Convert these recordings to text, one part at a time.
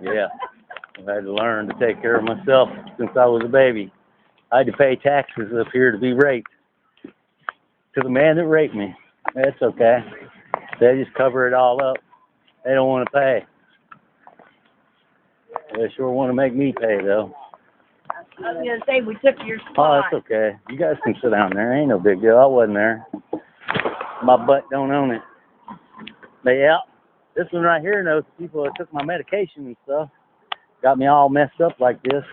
Yeah. I had to learn to take care of myself since I was a baby. I had to pay taxes up here to be raped. To the man that raped me. That's okay. They just cover it all up. They don't want to pay. They sure want to make me pay, though. I was going to say, we took your Oh, spot. that's okay. You guys can sit down there. Ain't no big deal. I wasn't there. My butt don't own it. But yeah, this one right here knows the people that took my medication and stuff. Got me all messed up like this.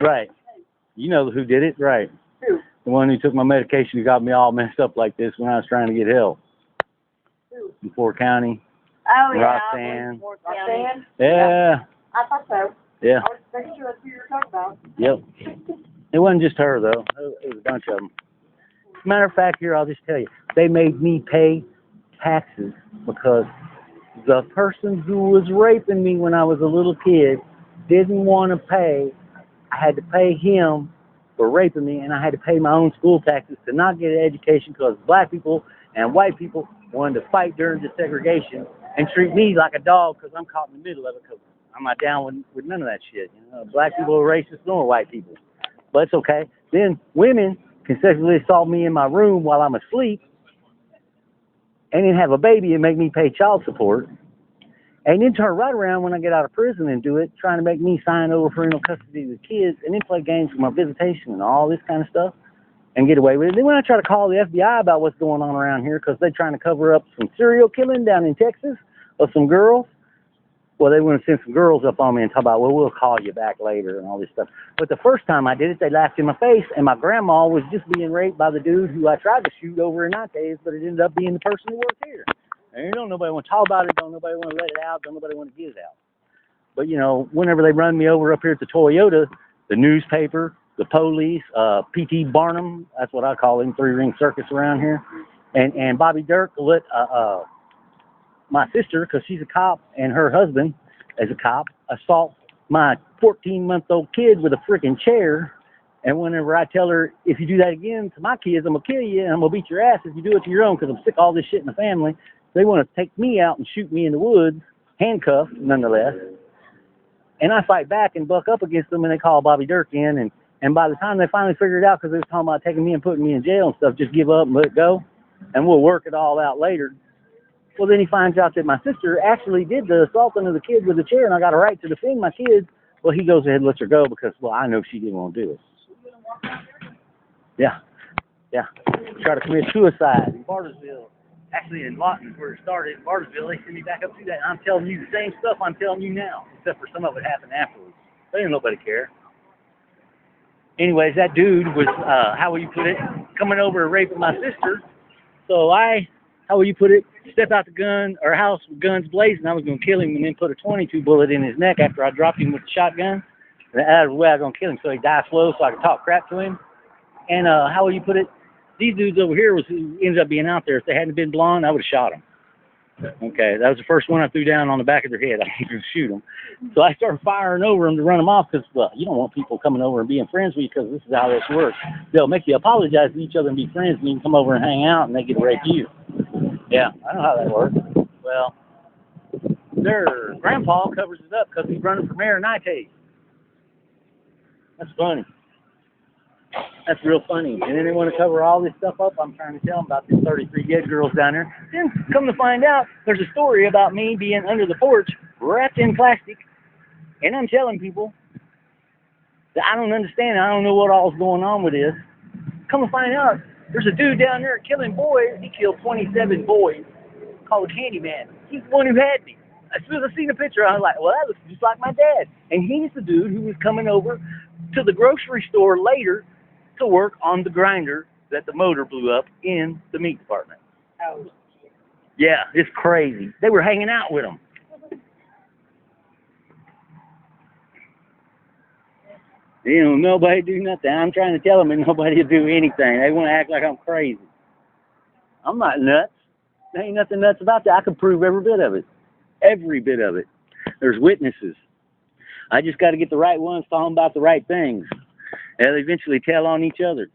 Right. You know who did it, right? Who? The one who took my medication who got me all messed up like this when I was trying to get help. Who? In Fort County. Oh, yeah. Roxanne. Roxanne? Yeah. I thought so. Yeah. I was making sure that's who you were talking about. Yep. It wasn't just her, though. It was a bunch of them. Matter of fact, here, I'll just tell you. They made me pay taxes because the person who was raping me when I was a little kid didn't want to pay. I had to pay him for raping me, and I had to pay my own school taxes to not get an education because black people and white people wanted to fight during desegregation and treat me like a dog because I'm caught in the middle of it because I'm not down with none of that shit. You know, black people are racist, nor white people. But it's okay. Then women can sexually assault me in my room while I'm asleep and then have a baby and make me pay child support. And then turn right around when I get out of prison and do it, trying to make me sign over parental custody of the kids and then play games with my visitation and all this kind of stuff and get away with it. Then when I try to call the FBI about what's going on around here because they're trying to cover up some serial killing down in Texas of some girls, well, they want to send some girls up on me and talk about, well, we'll call you back later and all this stuff. But the first time I did it, they laughed in my face, and my grandma was just being raped by the dude who I tried to shoot over in Nantes, but it ended up being the person who worked here. And don't nobody want to talk about it, don't nobody want to let it out, don't nobody want to get it out. But, you know, whenever they run me over up here at the Toyota, the newspaper, the police, P.T. Barnum, that's what I call him, three-ring circus around here, and Bobby Dirk let my sister, because she's a cop, and her husband, as a cop, assault my 14-month-old kid with a freaking chair. And whenever I tell her, if you do that again to my kids, I'm going to kill you, and I'm going to beat your ass if you do it to your own, because I'm sick of all this shit in the family. They want to take me out and shoot me in the woods, handcuffed, nonetheless. And I fight back and buck up against them, and they call Bobby Dirk in. And by the time they finally figure it out, because they was talking about taking me and putting me in jail and stuff, just give up and let it go, and we'll work it all out later. Well, then he finds out that my sister actually did the assaulting of the kid with the chair, and I got a right to defend my kids. Well, he goes ahead and lets her go because, well, I know she didn't want to do it. Yeah. Try to commit suicide in Bartlesville. Actually, in Lawton is where it started. In Bartlesville, they sent me back up to that. I'm telling you the same stuff I'm telling you now, except for some of it happened afterwards. But didn't nobody care. Anyways, that dude was, how will you put it, coming over and raping my sister. So how will you put it, step out the gun or house with guns blazing. I was going to kill him and then put a 22 bullet in his neck after I dropped him with the shotgun. And that was the way I was going to kill him so he died slow so I could talk crap to him. And how will you put it, these dudes over here was who ended up being out there. If they hadn't been blonde, I would have shot them. Okay, that was the first one I threw down on the back of their head. I was going to shoot them. So I started firing over them to run them off because, well, you don't want people coming over and being friends with you because this is how this works. They'll make you apologize to each other and be friends, and you can come over and hang out, and they get to rape you. Yeah, I know how that works. Well, their grandpa covers it up because he's running for mayor of Nantes. That's funny. That's real funny. And then they want to cover all this stuff up. I'm trying to tell them about these 33 dead girls down there. Then come to find out, there's a story about me being under the porch, wrapped in plastic, and I'm telling people that I don't understand. I don't know what all's going on with this. Come to find out, there's a dude down there killing boys. He killed 27 boys called Candyman. He's the one who had me. As soon as I seen the picture, I was like, well, that looks just like my dad. And he's the dude who was coming over to the grocery store later to work on the grinder that the motor blew up in the meat department. Oh. Yeah, it's crazy. They were hanging out with him. You know, nobody do nothing. I'm trying to tell them and nobody will do anything. They want to act like I'm crazy. I'm not nuts. There ain't nothing nuts about that. I can prove every bit of it. Every bit of it. There's witnesses. I just got to get the right ones talking about the right things. They'll eventually tell on each other.